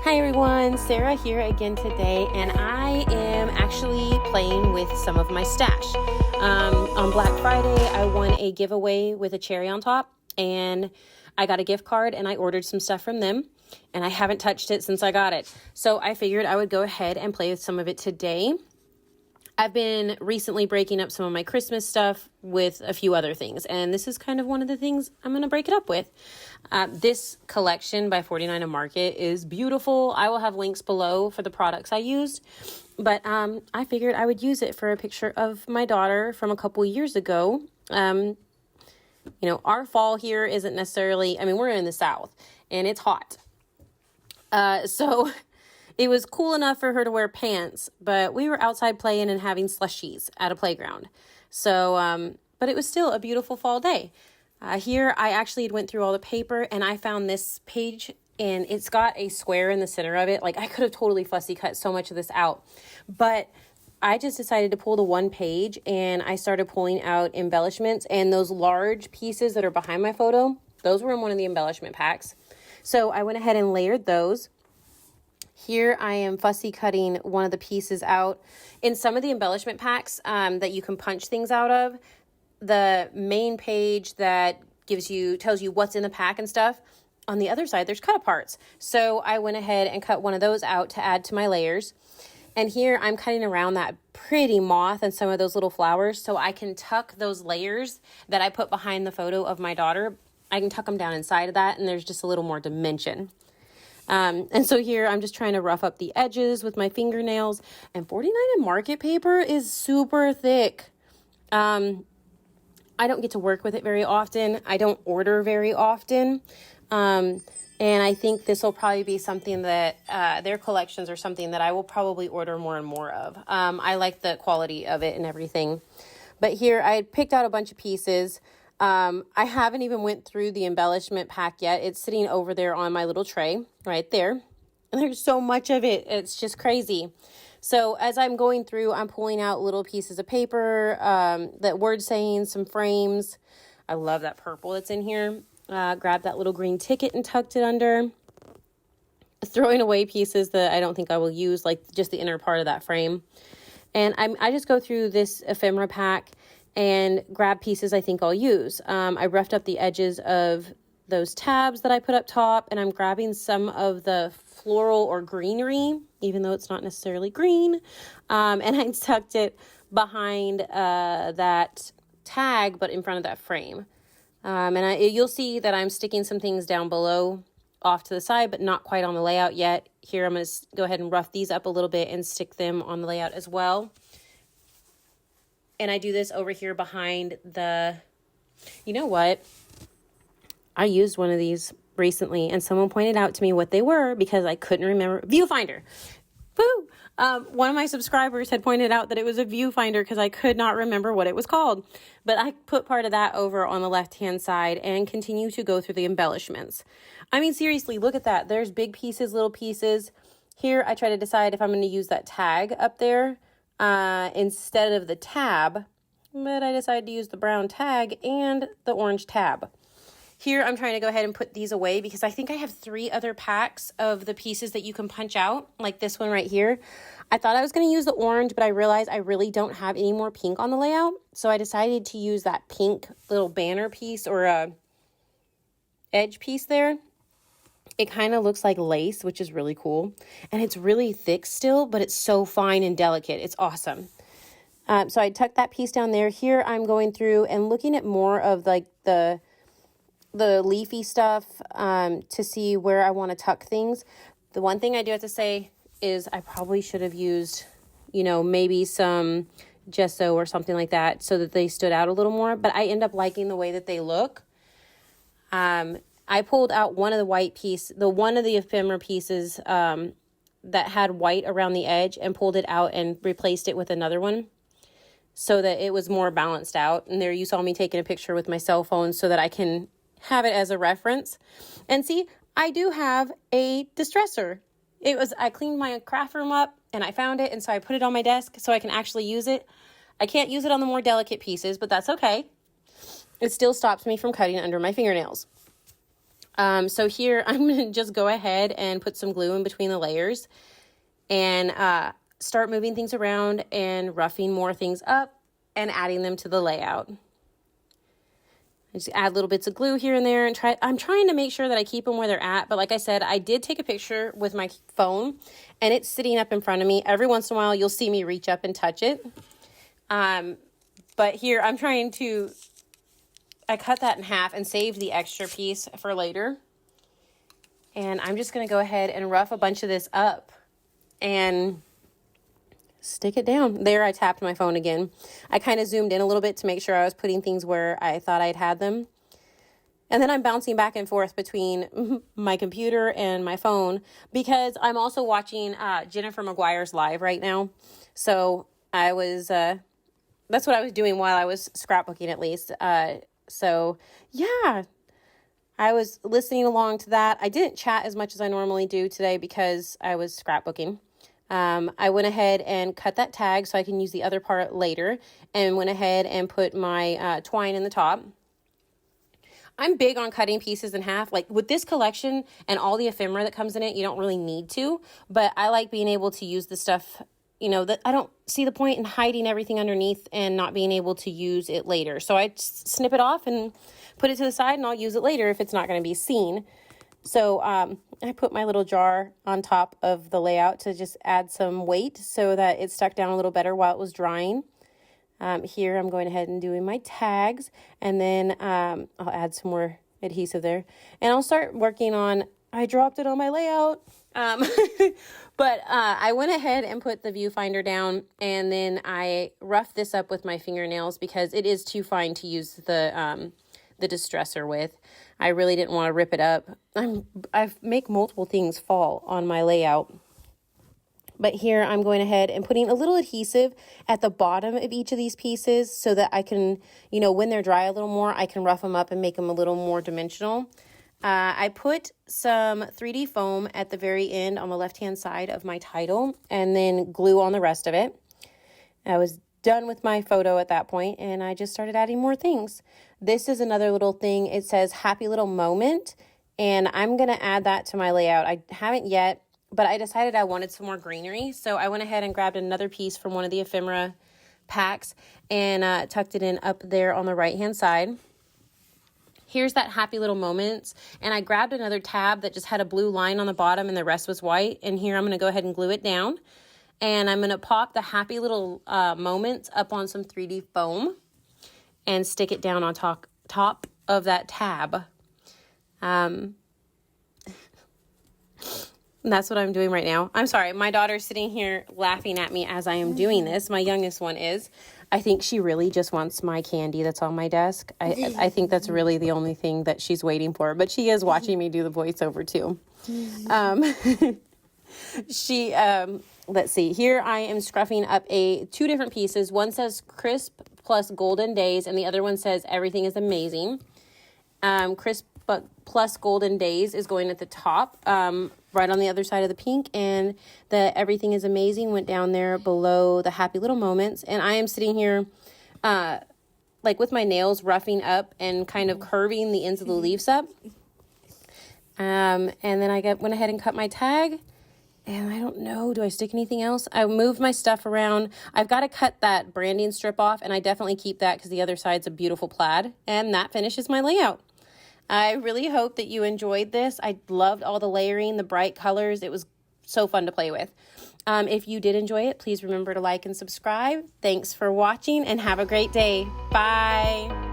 Hi everyone, Sarah here again today, and I am actually playing with some of my stash. On Black Friday, I won a giveaway with a cherry on top, and I got a gift card, and I ordered some stuff from them, and I haven't touched it since I got it. So I figured I would go ahead and play with some of it today. I've been recently breaking up some of my Christmas stuff with a few other things, and this is kind of one of the things I'm going to break it up with. This collection by 49 Market is beautiful. I will have links below for the products I used, but I figured I would use it for a picture of my daughter from a couple years ago. You know, our fall here isn't necessarily, we're in the South, and it's hot. So it was cool enough for her to wear pants, but we were outside playing and having slushies at a playground. So, but it was still a beautiful fall day. Here, I actually went through all the paper and I found this page, and it's got a square in the center of it. Like, I could have totally fussy cut so much of this out, but I just decided to pull the one page, and I started pulling out embellishments, and those large pieces that are behind my photo, those were in one of the embellishment packs. So I went ahead and layered those. Here I am fussy cutting one of the pieces out. In some of the embellishment packs that you can punch things out of, the main page that tells you what's in the pack and stuff, on the other side there's cut aparts. So I went ahead and cut one of those out to add to my layers. And here I'm cutting around that pretty moth and some of those little flowers so I can tuck those layers that I put behind the photo of my daughter. I can tuck them down inside of that, and there's just a little more dimension. And so here I'm just trying to rough up the edges with my fingernails, and 49 Market paper is super thick. I don't get to work with it very often. I don't order very often. And I think this will probably be something that, their collections are something that I will probably order more and more of. I like the quality of it and everything. But here I picked out a bunch of pieces. I haven't even went through the embellishment pack yet. It's sitting over there on my little tray right there. And there's so much of it. It's just crazy. So as I'm going through, I'm pulling out little pieces of paper, that word saying, some frames. I love that purple that's in here. Grabbed that little green ticket and tucked it under. Throwing away pieces that I don't think I will use, like just the inner part of that frame. And I just go through this ephemera pack and grab pieces I think I'll use. I roughed up the edges of those tabs that I put up top, and I'm grabbing some of the floral or greenery, even though it's not necessarily green, and I tucked it behind that tag, but in front of that frame. And you'll see that I'm sticking some things down below off to the side, but not quite on the layout yet. Here, I'm going to go ahead and rough these up a little bit and stick them on the layout as well. And I do this over here behind the, you know what? I used one of these recently, and someone pointed out to me what they were because I couldn't remember. Viewfinder. Woo! One of my subscribers had pointed out that it was a viewfinder because I could not remember what it was called. But I put part of that over on the left-hand side and continue to go through the embellishments. Seriously, look at that. There's big pieces, little pieces. Here, I try to decide if I'm going to use that tag up there instead of the tab, but I decided to use the brown tag and the orange tab. Here, I'm trying to go ahead and put these away because I think I have 3 other packs of the pieces that you can punch out, like this one right here. I thought I was going to use the orange, but I realized I really don't have any more pink on the layout, so I decided to use that pink little banner piece or edge piece there. It kind of looks like lace, which is really cool. And it's really thick still, but it's so fine and delicate. It's awesome. So I tucked that piece down there. Here I'm going through and looking at more of like the leafy stuff to see where I want to tuck things. The one thing I do have to say is I probably should have used, maybe some gesso or something like that so that they stood out a little more. But I end up liking the way that they look. I pulled out one of the white piece, one of the ephemera pieces that had white around the edge, and pulled it out and replaced it with another one so that it was more balanced out. And there you saw me taking a picture with my cell phone so that I can have it as a reference. And see, I do have a distresser. I cleaned my craft room up and I found it, and so I put it on my desk so I can actually use it. I can't use it on the more delicate pieces, but that's okay. It still stops me from cutting under my fingernails. So here I'm going to just go ahead and put some glue in between the layers and start moving things around and roughing more things up and adding them to the layout. I just add little bits of glue here and there and I'm trying to make sure that I keep them where they're at. But like I said, I did take a picture with my phone and it's sitting up in front of me. Every once in a while, you'll see me reach up and touch it. But here I'm trying to, I cut that in half and save the extra piece for later. And I'm just going to go ahead and rough a bunch of this up and stick it down. There, I tapped my phone again. I kind of zoomed in a little bit to make sure I was putting things where I thought I'd had them. And then I'm bouncing back and forth between my computer and my phone because I'm also watching Jennifer McGuire's live right now. So I was, that's what I was doing while I was scrapbooking at least. So yeah, I was listening along to that. I didn't chat as much as I normally do today because I was scrapbooking. I went ahead and cut that tag so I can use the other part later and went ahead and put my twine in the top. I'm big on cutting pieces in half. Like with this collection and all the ephemera that comes in it, you don't really need to, but I like being able to use the stuff, you know, that I don't see the point in hiding everything underneath and not being able to use it later. So I snip it off and put it to the side and I'll use it later if it's not going to be seen. So I put my little jar on top of the layout to just add some weight so that it stuck down a little better while it was drying. Here I'm going ahead and doing my tags, and then I'll add some more adhesive there. And I'll start working on, I dropped it on my layout, but I went ahead and put the viewfinder down, and then I roughed this up with my fingernails because it is too fine to use the distressor with. I really didn't want to rip it up. I make multiple things fall on my layout. But here I'm going ahead and putting a little adhesive at the bottom of each of these pieces so that I can, you know, when they're dry a little more, I can rough them up and make them a little more dimensional. I put some 3D foam at the very end on the left-hand side of my title and then glue on the rest of it. I was done with my photo at that point and I just started adding more things. This is another little thing. It says happy little moment and I'm going to add that to my layout. I haven't yet, but I decided I wanted some more greenery. So I went ahead and grabbed another piece from one of the ephemera packs and tucked it in up there on the right-hand side. Here's that happy little moments. And I grabbed another tab that just had a blue line on the bottom and the rest was white. And here I'm going to go ahead and glue it down. And I'm going to pop the happy little moments up on some 3D foam and stick it down on top of that tab. And that's what I'm doing right now. I'm sorry, my daughter's sitting here laughing at me as I am doing this. My youngest one is. I think she really just wants my candy that's on my desk. I think that's really the only thing that she's waiting for. But she is watching me do the voiceover too. Let's see. Here I am scruffing up two different pieces. One says crisp plus golden days, and the other one says everything is amazing. Crisp but plus golden days is going at the top, right on the other side of the pink, and the everything is amazing went down there below the happy little moments. And I am sitting here like with my nails roughing up and kind of curving the ends of the leaves up. And then I went ahead and cut my tag. And I don't know, do I stick anything else? I moved my stuff around. I've got to cut that branding strip off, and I definitely keep that because the other side's a beautiful plaid. And that finishes my layout. I really hope that you enjoyed this. I loved all the layering, the bright colors. It was so fun to play with. If you did enjoy it, please remember to like and subscribe. Thanks for watching and have a great day. Bye.